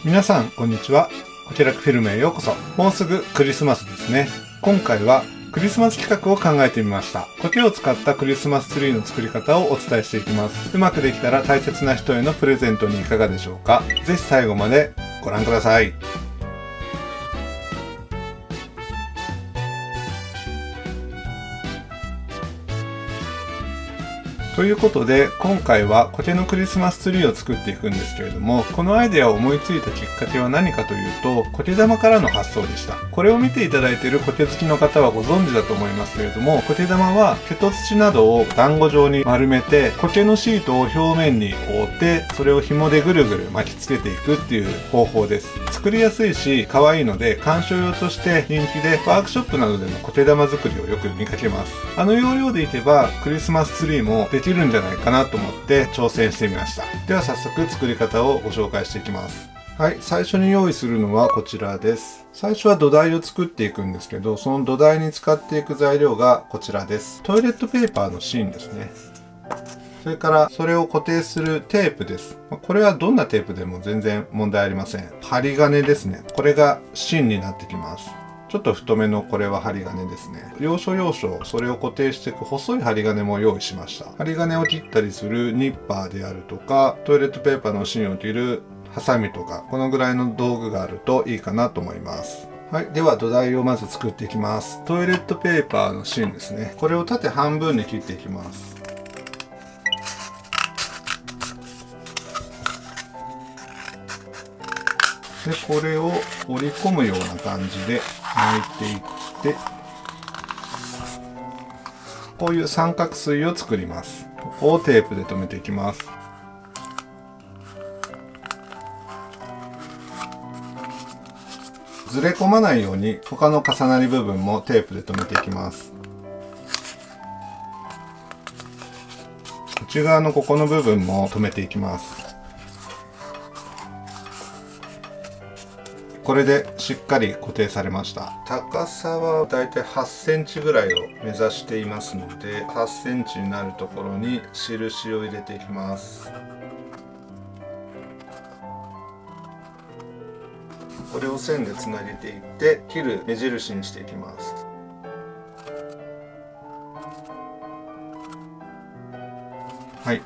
皆さんこんにちは。こちらフィルムへようこそ。もうすぐクリスマスですね。今回はクリスマス企画を考えてみました。苔を使ったクリスマスツリーの作り方をお伝えしていきます。うまくできたら大切な人へのプレゼントにいかがでしょうか。ぜひ最後までご覧ください。ということで、今回は苔のクリスマスツリーを作っていくんですけれども、このアイデアを思いついたきっかけは何かというと、苔玉からの発想でした。これを見ていただいている苔好きの方はご存知だと思いますけれども、苔玉は毛と土などを団子状に丸めて、苔のシートを表面に覆って、それを紐でぐるぐる巻きつけていくっていう方法です。作りやすいし、可愛いので、鑑賞用として人気で、ワークショップなどでも苔玉作りをよく見かけます。あの要領でいけば、クリスマスツリーもできるんじゃないかなと思って挑戦してみました。では早速作り方をご紹介していきます。はい、最初に用意するのはこちらです。最初は土台を作っていくんですけど、その土台に使っていく材料がこちらです。トイレットペーパーの芯ですね。それからそれを固定するテープです。これはどんなテープでも全然問題ありません。針金ですね。これが芯になってきます。ちょっと太めのこれは針金ですね。要所要所それを固定していく細い針金も用意しました。針金を切ったりするニッパーであるとか、トイレットペーパーの芯を切るハサミとか、このぐらいの道具があるといいかなと思います。はい。では土台をまず作っていきます。トイレットペーパーの芯ですね。これを縦半分に切っていきます。で、これを折り込むような感じで巻いていって、こういう三角錐を作ります。ここをテープで留めていきます。ずれ込まないように他の重なり部分もテープで留めていきます。内側のここの部分も留めていきます。これでしっかり固定されました。高さはだいたい8センチぐらいを目指していますので、8センチになるところに印を入れていきます。これを線でつなげていって切る目印にしていきます。はい、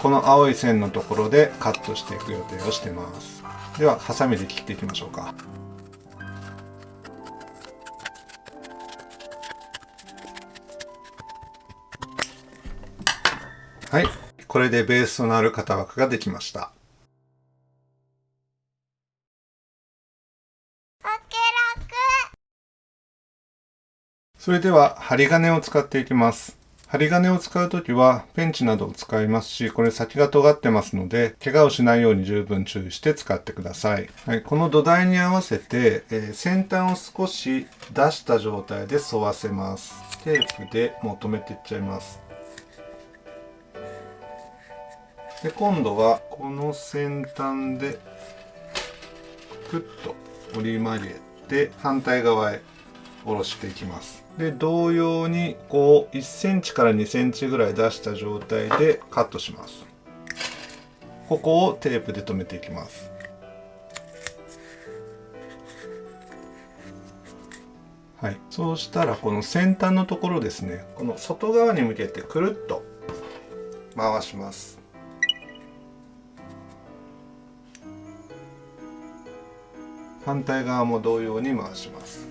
この青い線のところでカットしていく予定をしています。ではハサミで切っていきましょうか。はい、これでベースとなる型枠ができました。それでは針金を使っていきます。針金を使うときはペンチなどを使いますし、これ先が尖ってますので、怪我をしないように十分注意して使ってください。はい、この土台に合わせて、先端を少し出した状態で沿わせます。テープでもう留めていっちゃいます。で、今度はこの先端でクッと折り曲げて反対側へ下ろしていきます。で、同様にこう1センチから2センチぐらい出した状態でカットします。ここをテープで留めていきます。はい、そうしたらこの先端のところですね、この外側に向けてくるっと回します。反対側も同様に回します。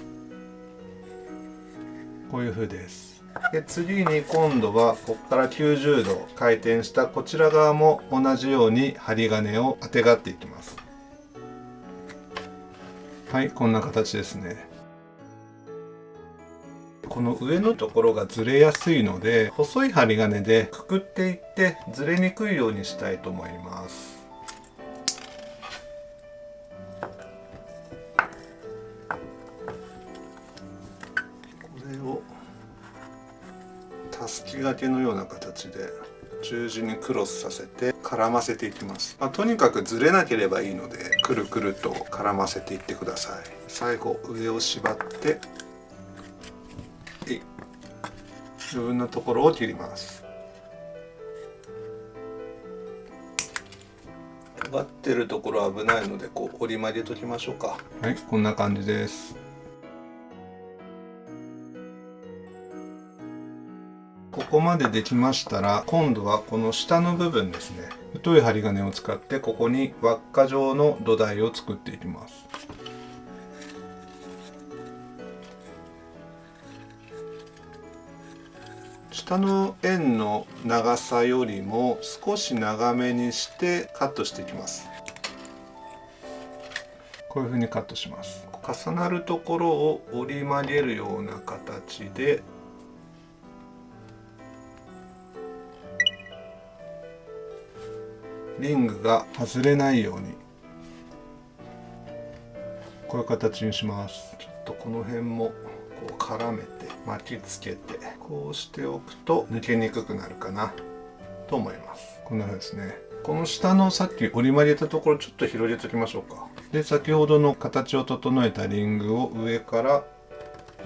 こういう風です。で、次に今度はここから90度回転したこちら側も同じように針金をあてがっていきます。はい、こんな形ですね。この上のところがずれやすいので、細い針金でくくっていってずれにくいようにしたいと思います。たすき掛けのような形で十字にクロスさせて絡ませていきます。とにかくずれなければいいのでくるくると絡ませていってください。最後上を縛って余分なところを切ります。尖ってるところ危ないのでこう折り曲げときましょうか。はい、こんな感じです。ここまでできましたら、今度はこの下の部分ですね、太い針金を使ってここに輪っか状の土台を作っていきます。下の円の長さよりも少し長めにしてカットしていきます。こういう風にカットします。重なるところを折り曲げるような形でリングが外れないようにこういう形にします。ちょっとこの辺もこう絡めて巻きつけてこうしておくと抜けにくくなるかなと思います。こんな風ですね。この下のさっき折り曲げたところちょっと広げておきましょうか。で先ほどの形を整えたリングを上から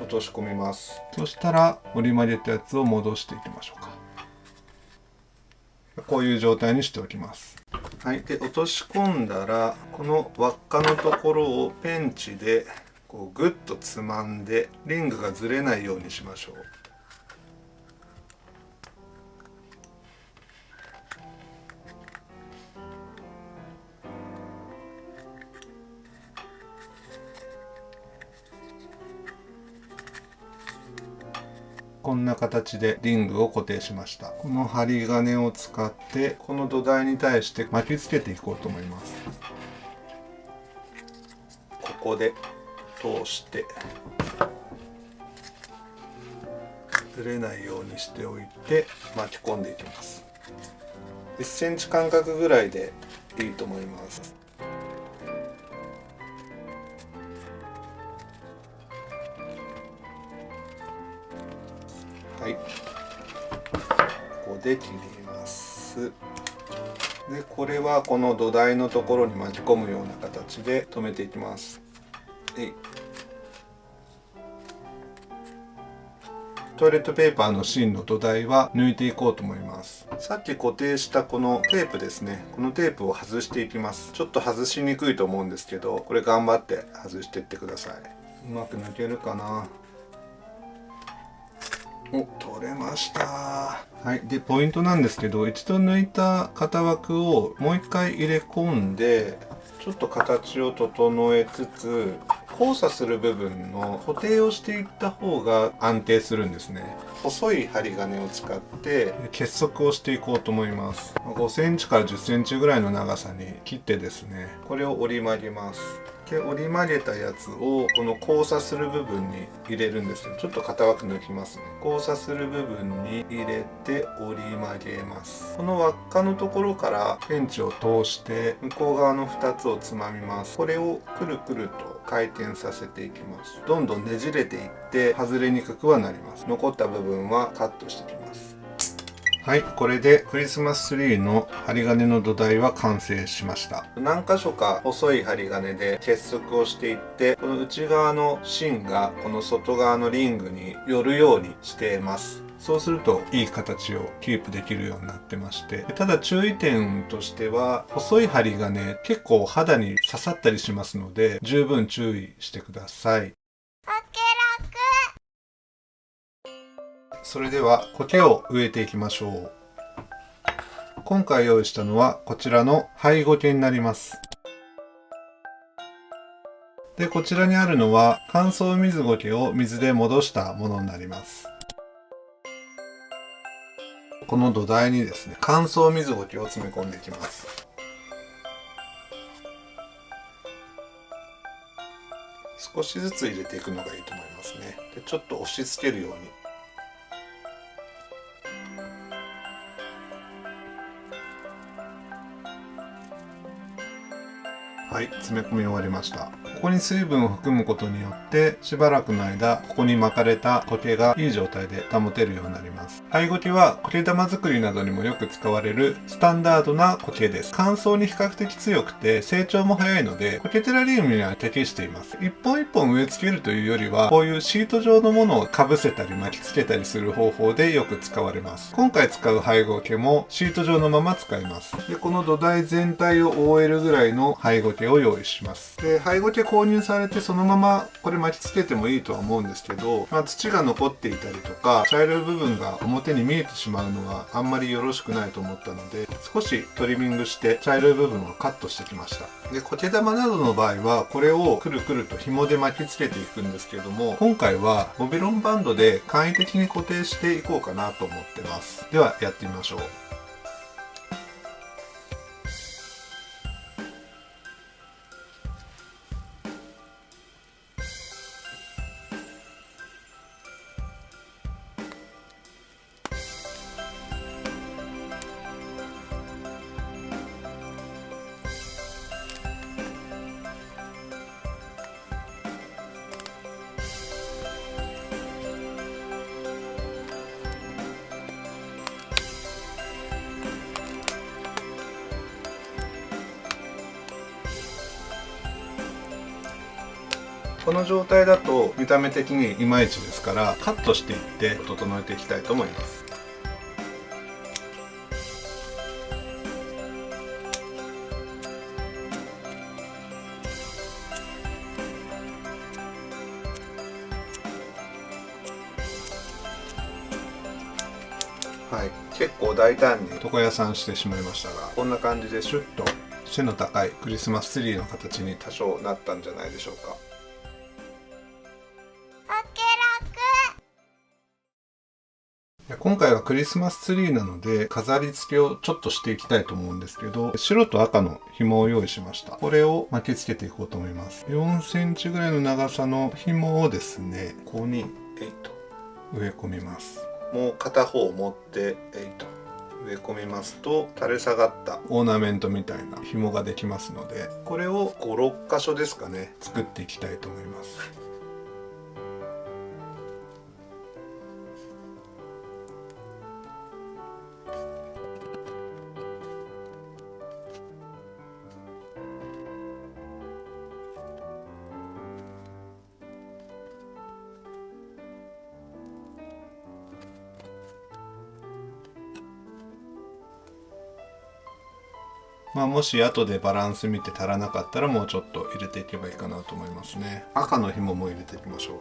落とし込みます。そしたら折り曲げたやつを戻していきましょうか。こういう状態にしておきます。はい、で落とし込んだらこの輪っかのところをペンチでこうグッとつまんでリングがずれないようにしましょう。こんな形でリングを固定しました。この針金を使ってこの土台に対して巻きつけていこうと思います。ここで通してずれないようにしておいて巻き込んでいきます。1センチ間隔ぐらいでいいと思います。はい、ここで切ります。でこれはこの土台のところに巻き込むような形で留めていきます。トイレットペーパーの芯の土台は抜いていこうと思います。さっき固定したこのテープですね、このテープを外していきます。ちょっと外しにくいと思うんですけど、これ頑張って外していってください。うまく抜けるかな。お、取れました。はい、でポイントなんですけど、一度抜いた型枠をもう一回入れ込んでちょっと形を整えつつ交差する部分の固定をしていった方が安定するんですね。細い針金を使って結束をしていこうと思います。5センチから10センチぐらいの長さに切ってですね、これを折り曲げます。で折り曲げたやつをこの交差する部分に入れるんですけど、ちょっと型枠抜きますね。交差する部分に入れて折り曲げます。この輪っかのところからペンチを通して向こう側の2つをつまみます。これをくるくると回転させていきます。どんどんねじれていって外れにくくはなります。残った部分はカットしていきます。はい、これでクリスマスツリーの針金の土台は完成しました。何箇所か細い針金で結束をしていって、この内側の芯がこの外側のリングに寄るようにしています。そうするといい形をキープできるようになってまして、ただ注意点としては細い針金結構肌に刺さったりしますので十分注意してください。それでは苔を植えていきましょう。今回用意したのはこちらの灰苔になります。でこちらにあるのは乾燥水苔を水で戻したものになります。この土台にですね、乾燥水苔を詰め込んでいきます。少しずつ入れていくのがいいと思いますね。でちょっと押し付けるように。はい、詰め込み終わりました。ここに水分を含むことによってしばらくの間ここに巻かれた苔がいい状態で保てるようになります。ハイゴケは苔玉作りなどにもよく使われるスタンダードな苔です。乾燥に比較的強くて成長も早いので苔テラリウムには適しています。一本一本植え付けるというよりはこういうシート状のものをかぶせたり巻きつけたりする方法でよく使われます。今回使うハイゴケもシート状のまま使います。でこの土台全体を覆えるぐらいのハイゴケを用意します。でハイゴケ購入されてそのままこれ巻きつけてもいいとは思うんですけど、土が残っていたりとか茶色い部分が表に見えてしまうのはあんまりよろしくないと思ったので、少しトリミングして茶色い部分をカットしてきました。で苔玉などの場合はこれをくるくると紐で巻きつけていくんですけれども、今回はボビロンバンドで簡易的に固定していこうかなと思ってます。ではやってみましょう。この状態だと見た目的にいまいちですからカットしていって整えていきたいと思います。はい、結構大胆に床屋さんしてしまいましたが、こんな感じでシュッと背の高いクリスマスツリーの形に多少なったんじゃないでしょうか。今回はクリスマスツリーなので飾り付けをちょっとしていきたいと思うんですけど、白と赤の紐を用意しました。これを巻きつけていこうと思います。4センチぐらいの長さの紐をですね、ここに植え込みます。もう片方を持って植え込みますと垂れ下がったオーナメントみたいな紐ができますので、これを5、6箇所ですかね、作っていきたいと思います。もし後でバランス見て足らなかったらもうちょっと入れていけばいいかなと思いますね。赤の紐も入れていきましょう。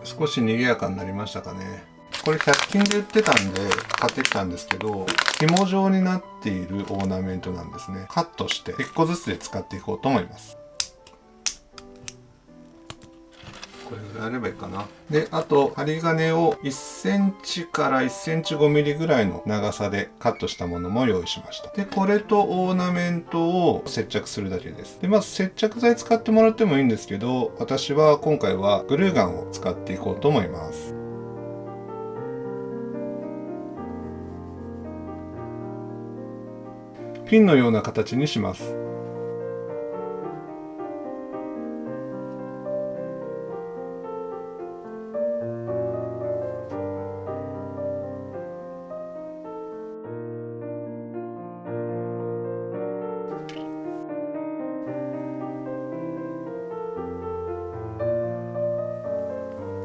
少し賑やかになりましたかね。これ100均で売ってたんで買ってきたんですけど、紐状になっているオーナメントなんですね。カットして1個ずつで使っていこうと思います。これぐらいあればいいかな。で、あと針金を1センチから1センチ5ミリぐらいの長さでカットしたものも用意しました。で、これとオーナメントを接着するだけです。で、まず接着剤使ってもらってもいいんですけど、私は今回はグルーガンを使っていこうと思います。ピンのような形にします。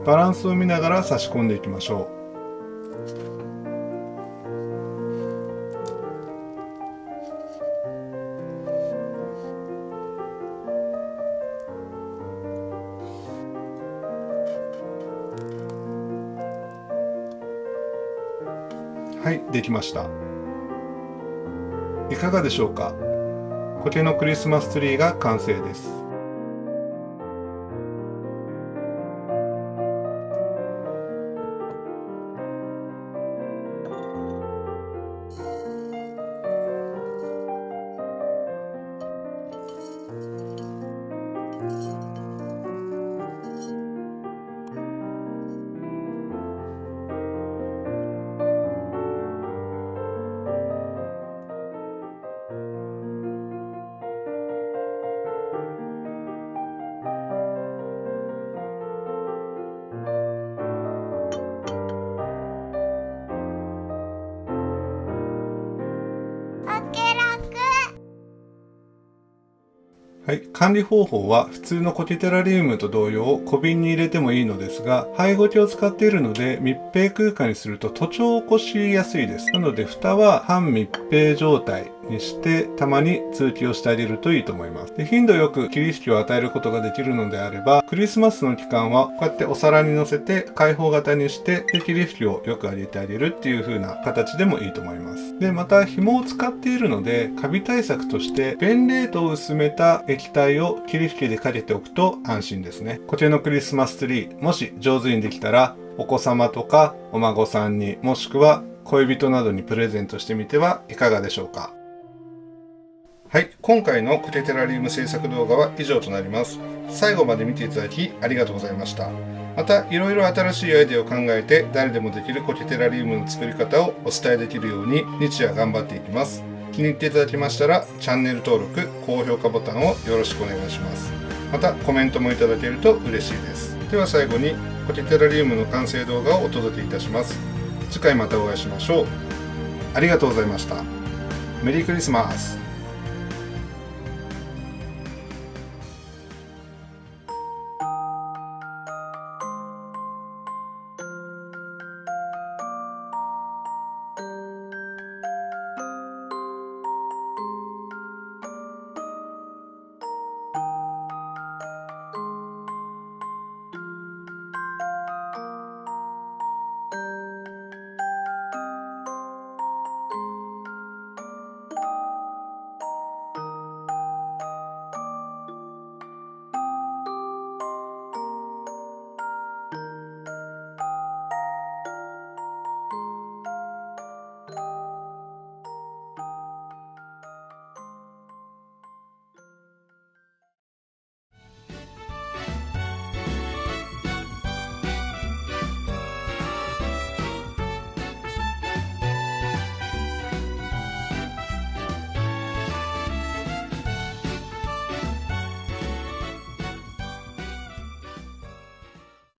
バランスを見ながら差し込んでいきましょう。はい、できました。いかがでしょうか。苔のクリスマスツリーが完成です。はい、管理方法は普通のコケテラリウムと同様小瓶に入れてもいいのですが、ハイゴケを使っているので密閉空間にすると徒長を起こしやすいです。なので蓋は半密閉状態にしてたまに通気をしてあげるといいと思います。で、頻度よく霧吹きを与えることができるのであれば、クリスマスの期間はこうやってお皿に乗せて開放型にしてで霧吹きをよくあげてあげるっていう風な形でもいいと思います。で、また紐を使っているのでカビ対策としてベンレートを薄めた液体を霧吹きでかけておくと安心ですね。こちらのクリスマスツリー、もし上手にできたらお子様とかお孫さんに、もしくは恋人などにプレゼントしてみてはいかがでしょうか。はい、今回のコケテラリウム制作動画は以上となります。最後まで見ていただきありがとうございました。またいろいろ新しいアイデアを考えて誰でもできるコケテラリウムの作り方をお伝えできるように日夜頑張っていきます。気に入っていただけましたらチャンネル登録、高評価ボタンをよろしくお願いします。またコメントもいただけると嬉しいです。では最後にコケテラリウムの完成動画をお届けいたします。次回またお会いしましょう。ありがとうございました。メリークリスマス。